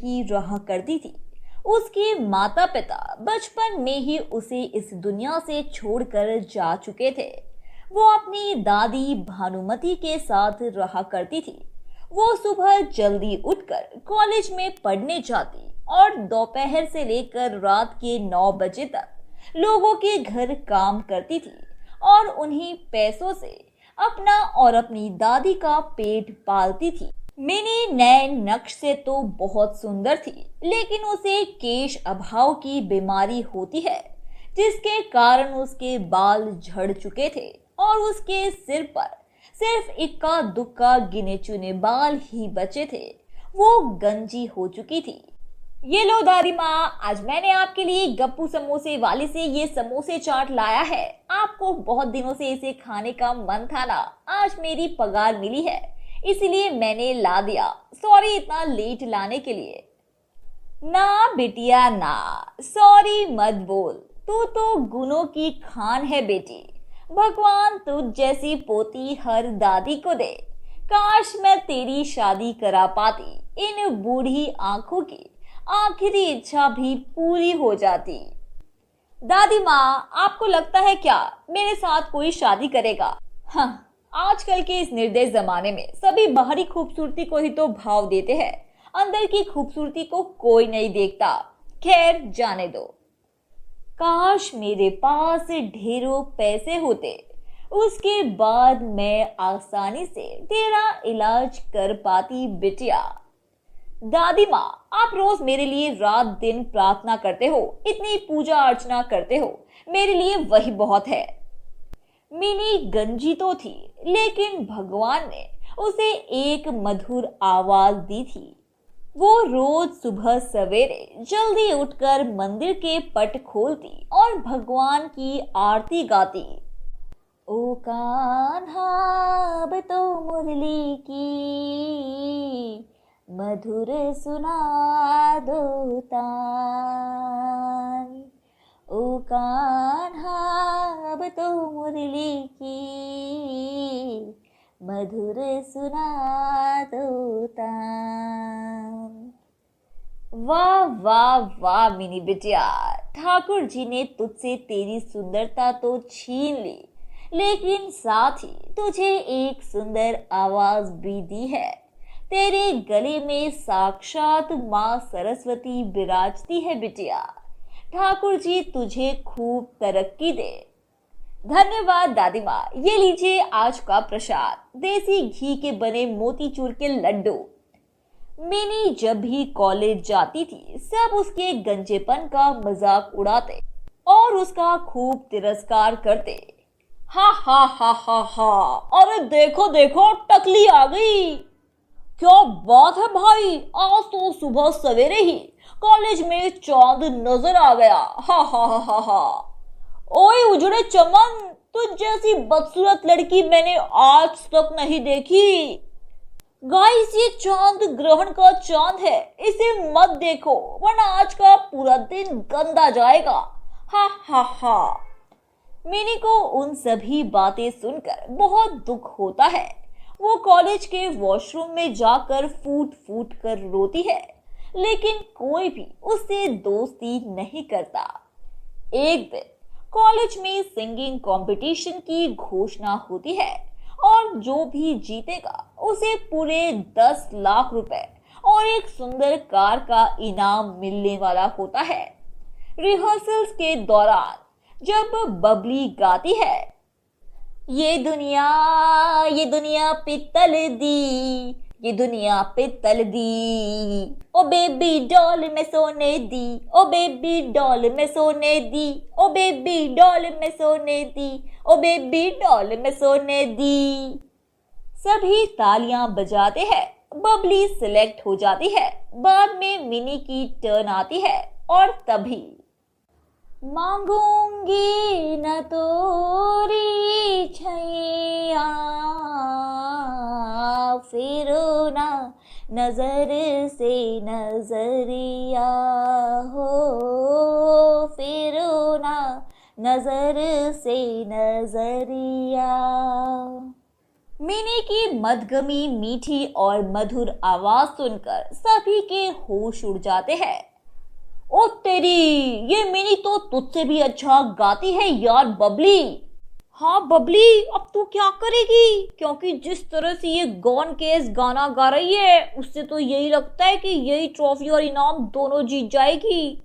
ही रहा करती थी। उसके माता पिता बचपन में ही उसे इस दुनिया से छोड़कर जा चुके थे। वो अपनी दादी भानुमति के साथ रहा करती थी। वो सुबह जल्दी उठकर कॉलेज में पढ़ने जाती और दोपहर से लेकर रात के 9 बजे तक लोगों के घर काम करती थी और उन्हीं पैसों से अपना और अपनी दादी का पेट पालती थी। मिनी नए नक्श से तो बहुत सुंदर थी, लेकिन उसे केश अभाव की बीमारी होती है, जिसके कारण उसके बाल झड़ चुके थे और उसके सिर पर सिर्फ इक्का दुक्का गिने चुने बाल ही बचे थे। वो गंजी हो चुकी थी। ये लो दादी माँ, आज मैंने आपके लिए गप्पू समोसे वाले से ये समोसे चाट लाया है। आपको बहुत दिनों से इसे खाने का मन था ना, आज मेरी पगार मिली है इसलिए मैंने ला दिया। सॉरी इतना लेट लाने के लिए। ना बिटिया ना, सॉरी मत बोल, तू तो गुणों की खान है बेटी। भगवान तुझ जैसी पोती हर दादी को दे। काश मैं तेरी शादी करा पाती, इन बूढ़ी आंखों की आखिरी इच्छा भी पूरी हो जाती। दादी माँ, आपको लगता है क्या मेरे साथ कोई शादी करेगा? हाँ, आजकल के इस निर्दयी जमाने में सभी बाहरी खूबसूरती को ही तो भाव देते हैं, अंदर की खूबसूरती को कोई नहीं देखता। खैर जाने दो। काश मेरे पास ढेरों पैसे होते, उसके बाद मैं आसानी से तेरा इलाज कर पाती बिटिया। दादी माँ, आप रोज मेरे लिए रात दिन प्रार्थना करते हो, इतनी पूजा अर्चना करते हो, मेरे लिए वही बहुत है। मिनी गंजी तो थी, लेकिन भगवान ने उसे एक मधुर आवाज दी थी। वो रोज सुबह सवेरे जल्दी उठकर मंदिर के पट खोलती और भगवान की आरती गाती। ओ कान्हा अब तो मुरली की मधुर सुना दो तान। ओ कान्हा अब तो मुरली की मधुर सुना दो तान। वाह वाह वाह मिनी बिटिया, ठाकुर जी ने तुझसे तेरी सुंदरता तो छीन ली, लेकिन साथ ही तुझे एक सुंदर आवाज भी दी है। तेरे गले में साक्षात माँ सरस्वती विराजती है बिटिया। ठाकुर जी तुझे खूब तरक्की दे। धन्यवाद दादी माँ, ये लीजिए आज का प्रसाद, देसी घी के बने मोतीचूर के लड्डू। मिनी जब भी कॉलेज जाती थी, सब उसके गंजेपन का मजाक उड़ाते और उसका खूब तिरस्कार करते। हा हा हा हा हा, अरे देखो देखो टकली आ गई। क्या बात है भाई, आज तो सुबह सवेरे ही कॉलेज में चांद नजर आ गया। हा हा हा हा हा। ओए उजड़े चमन, तुझ जैसी बदसूरत लड़की मैंने आज तक नहीं देखी। गाइस, ये चांद ग्रहण का चांद है, इसे मत देखो वरना आज का पूरा दिन गंदा जाएगा। हा हा हा। मिनी को उन सभी बातें सुनकर बहुत दुख होता है। वो कॉलेज के वॉशरूम में जाकर फूट फूट कर रोती है, लेकिन कोई भी उससे दोस्ती नहीं करता। एक दिन कॉलेज में सिंगिंग कंपटीशन की घोषणा होती है और जो भी जीतेगा उसे पूरे 10 लाख रुपए और एक सुंदर कार का इनाम मिलने वाला होता है। रिहर्सल्स के दौरान जब बबली गाती है, ये दुनिया पित्तल दी, ये दुनिया पित्तल दी, ओ बेबी डॉल में सोने दी, ओ बेबी डॉल में सोने दी, ओ बेबी डॉल में सोने दी, ओ बेबी डॉल में सोने दी। सभी तालियां बजाते हैं। बबली सिलेक्ट हो जाती है। बाद में मिनी की टर्न आती है और तभी मांगूंगी न तोरी छैया, फेरो ना नजर से नजरिया हो, फेरो ना नजर से नजरिया। मिनी की मधुगमी मीठी और मधुर आवाज सुनकर सभी के होश उड़ जाते हैं। ओ तेरी, ये मिनी तो तुझसे भी अच्छा गाती है यार बबली। हाँ बबली, अब तू क्या करेगी? क्योंकि जिस तरह से ये गॉन केस गाना गा रही है, उससे तो यही लगता है कि यही ट्रॉफी और इनाम दोनों जीत जाएगी।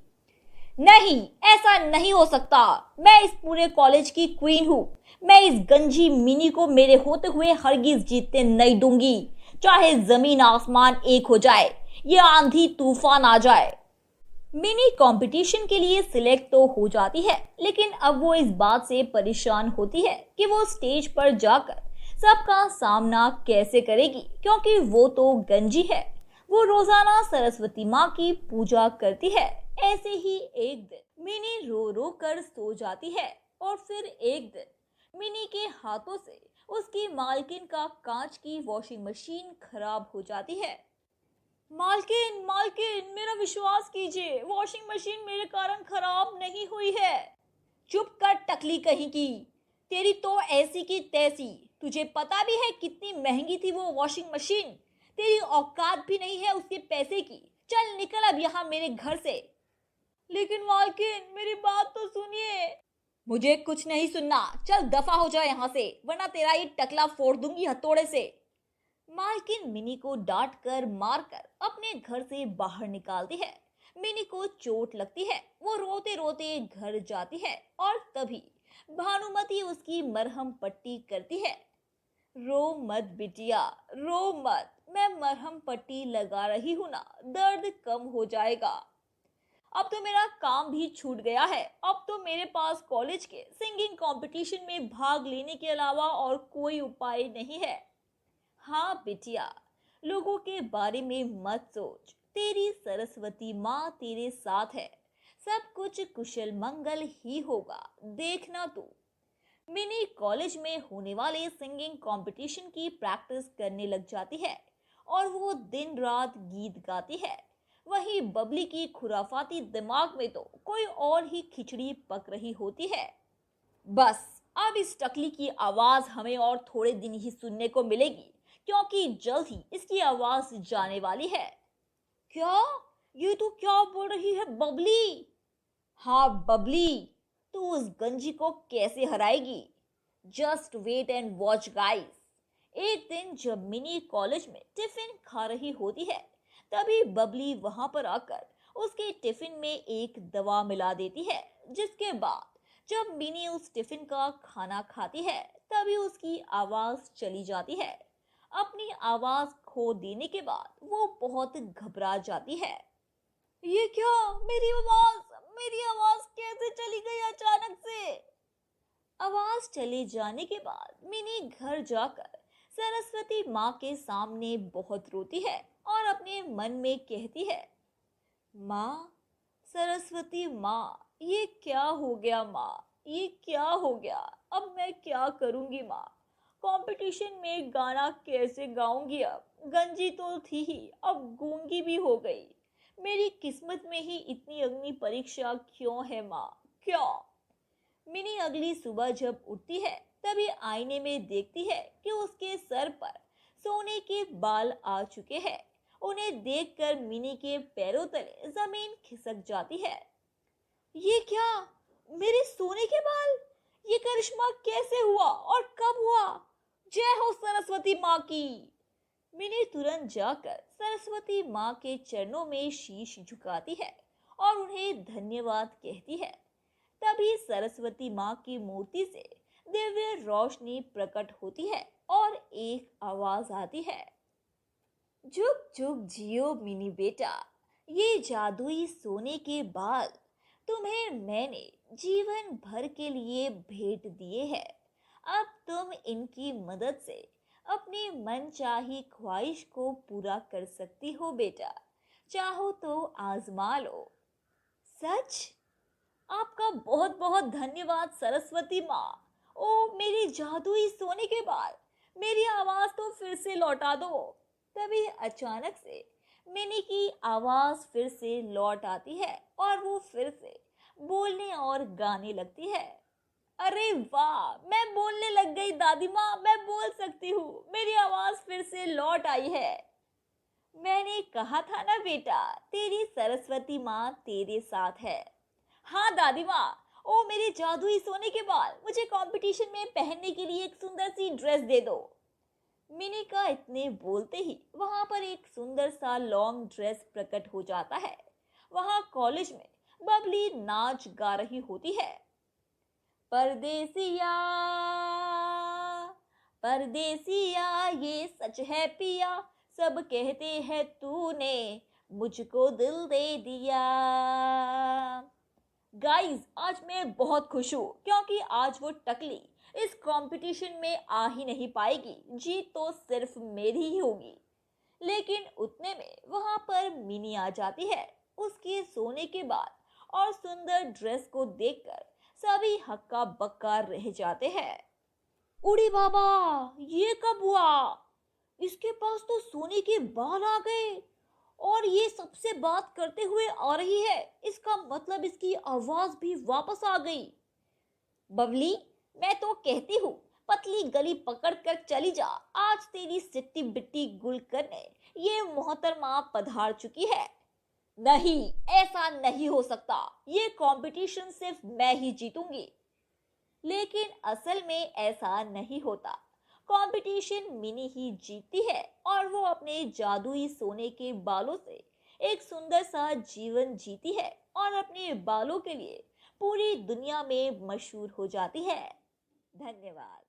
नहीं, ऐसा नहीं हो सकता। मैं इस पूरे कॉलेज की क्वीन हूँ। मैं इस गंजी मिनी को मेरे होते हुए हरगिज जीतने नहीं दूंगी। चाहे जमीन आसमान एक हो जाए, ये आंधी तूफान आ जाए। मिनी कंपटीशन के लिए सिलेक्ट तो हो जाती है, लेकिन अब वो इस बात से परेशान होती है कि वो स्टेज पर जाकर सबका सामना कैसे करेगी, क्योंकि वो तो गंजी है। वो रोजाना सरस्वती माँ की पूजा करती है। ऐसे ही एक दिन मिनी रो रो कर सो जाती है, और फिर एक दिन मिनी के हाथों से उसकी मालकिन का कांच की वॉशिंग मशीन खराब हो जाती है। मालकिन मालकिन, मेरा विश्वास कीजिए, वॉशिंग मशीन मेरे कारण खराब नहीं हुई है। चुप कर टकली कहीं की। तेरी तो ऐसी की तैसी। तुझे पता भी है कितनी महंगी थी वो वॉशिंग मशीन? तेरी औकात भी नहीं है उसके पैसे की। चल निकल अब यहाँ मेरे घर से। लेकिन मालकिन, मेरी बात तो सुनिए। मुझे कुछ नहीं सुनना। चल दफा हो जाए यहाँ से, वरना तेरा ये टकला फोड़ दूंगी हथौड़े से। मालकिन मिनी को डांट कर मार कर अपने घर से बाहर निकालती है। मिनी को चोट लगती है। वो रोते रोते घर जाती है, और तभी भानुमति उसकी मरहम पट्टी करती है। रो मत बिटिया, रो मत। मैं मरहम पट्टी लगा रही हूं ना, दर्द कम हो जाएगा। अब तो मेरा काम भी छूट गया है। अब तो मेरे पास कॉलेज के सिंगिंग कंपटीशन में भाग लेने के अलावा और कोई उपाय नहीं है। हाँ बिटिया, लोगों के बारे में मत सोच। तेरी सरस्वती माँ तेरे साथ है। सब कुछ कुशल मंगल ही होगा, देखना तू। मिनी कॉलेज में होने वाले सिंगिंग कंपटीशन की प्रैक्टिस करने लग जाती है, और वो दिन रात गीत गाती है। वहीं बबली की खुराफाती दिमाग में तो कोई और ही खिचड़ी पक रही होती है। बस, अब इस टकली की आवाज हमें और थोड़े दिन ही सुनने को मिलेगी, क्योंकि जल्द ही इसकी आवाज जाने वाली है। क्या? ये तो क्या बोल रही है बबली? हाँ बबली, तू उस गंजी को कैसे हराएगी? Just wait and watch guys. एक दिन जब मिनी कॉलेज में टिफिन खा रही होती है, तभी बबली वहां पर आकर उसके टिफिन में एक दवा मिला देती है। जिसके बाद जब मिनी उस टिफिन का खाना खाती है, तभी उसकी आवाज चली जाती है। अपनी आवाज खो देने के बाद वो बहुत घबरा जाती है। ये क्या? मेरी आवाज कैसे चली गई अचानक से? आवाज चले जाने के बाद मिनी घर जाकर सरस्वती माँ के सामने बहुत रोती है, और अपने मन में कहती है, माँ, सरस्वती माँ, ये क्या हो गया माँ? ये क्या हो गया? अब मैं क्या करूंगी माँ? कंपटीशन में गाना कैसे गाऊंगी? अब गंजी तो थी ही, अब गूंगी भी हो गई। मेरी किस्मत में ही इतनी अग्नि परीक्षा क्यों है माँ? क्यों? मिनी अगली सुबह जब उठती है, तभी आईने में देखती है कि उसके सर पर सोने के बाल आ चुके हैं। उन्हें देखकर मिनी के पैरों तले जमीन खिसक जाती है। ये क्या? मेरे सोने के बाल? ये करिश्मा कैसे हुआ और कब हुआ? जय हो सरस्वती माँ की। मिनी तुरंत जाकर सरस्वती माँ के चरणों में शीश झुकाती है, और उन्हें धन्यवाद कहती है। तभी सरस्वती माँ की मूर्ति से दिव्य रोशनी प्रकट होती है, और एक आवाज आती है, जुग जुग जियो मिनी बेटा। ये जादुई सोने के बाल तुम्हें मैंने जीवन भर के लिए भेंट दिए हैं। अब तुम इनकी मदद से अपनी मनचाही ख्वाहिश को पूरा कर सकती हो बेटा। चाहो तो आजमा लो। सच? आपका बहुत बहुत धन्यवाद सरस्वती माँ। ओ मेरी जादुई सोने के बाल, मेरी आवाज तो फिर से लौटा दो। तभी अचानक से मिनी की आवाज फिर से लौट आती है, और वो फिर से बोलने और गाने लगती है। अरे वाह, मैं बोलने लग गई दादी माँ, मैं बोल सकती हूँ, मेरी आवाज फिर से लौट आई है। मैंने कहा था ना बेटा, तेरी सरस्वती माँ तेरे साथ है। हाँ दादी माँ, ओ मेरे जादुई सोने के बाल, मुझे कंपटीशन में पहनने के लिए एक सुंदर सी ड्रेस दे दो। मिनी का इतने बोलते ही वहां पर एक सुंदर सा लॉन्ग ड्रेस प्रकट हो जाता है। वहां कॉलेज में बबली नाच गा रही होती है। परदेसिया, परदेसिया ये सच है पिया, सब कहते हैं तूने मुझको दिल दे दिया। गाइस, आज मैं बहुत खुश हूँ क्योंकि आज वो टकली इस कंपटीशन में आ ही नहीं पाएगी। जीत तो सिर्फ मेरी ही होगी। लेकिन उतने में वहां पर मिनी आ जाती है। उसके सोने के बाद और सुंदर ड्रेस को देखकर सभी हक्का बक्का रह जाते हैं। उड़ी बाबा, ये कब हुआ? इसके पास तो सोने के बाल आ गए और ये सबसे बात करते हुए आ रही है। इसका मतलब इसकी आवाज भी वापस आ गई। बबली, मैं तो कहती हूँ पतली गली पकड़ कर चली जा। आज तेरी सिट्टी बिट्टी गुल करने ये मोहतरमा पधार चुकी है। नहीं, ऐसा नहीं हो सकता। ये कंपटीशन सिर्फ मैं ही जीतूंगी। लेकिन असल में ऐसा नहीं होता। कंपटीशन मिनी ही जीतती है और वो अपने जादुई सोने के बालों से एक सुंदर सा जीवन जीती है और अपने बालों के लिए पूरी दुनिया में मशहूर हो जाती है। धन्यवाद।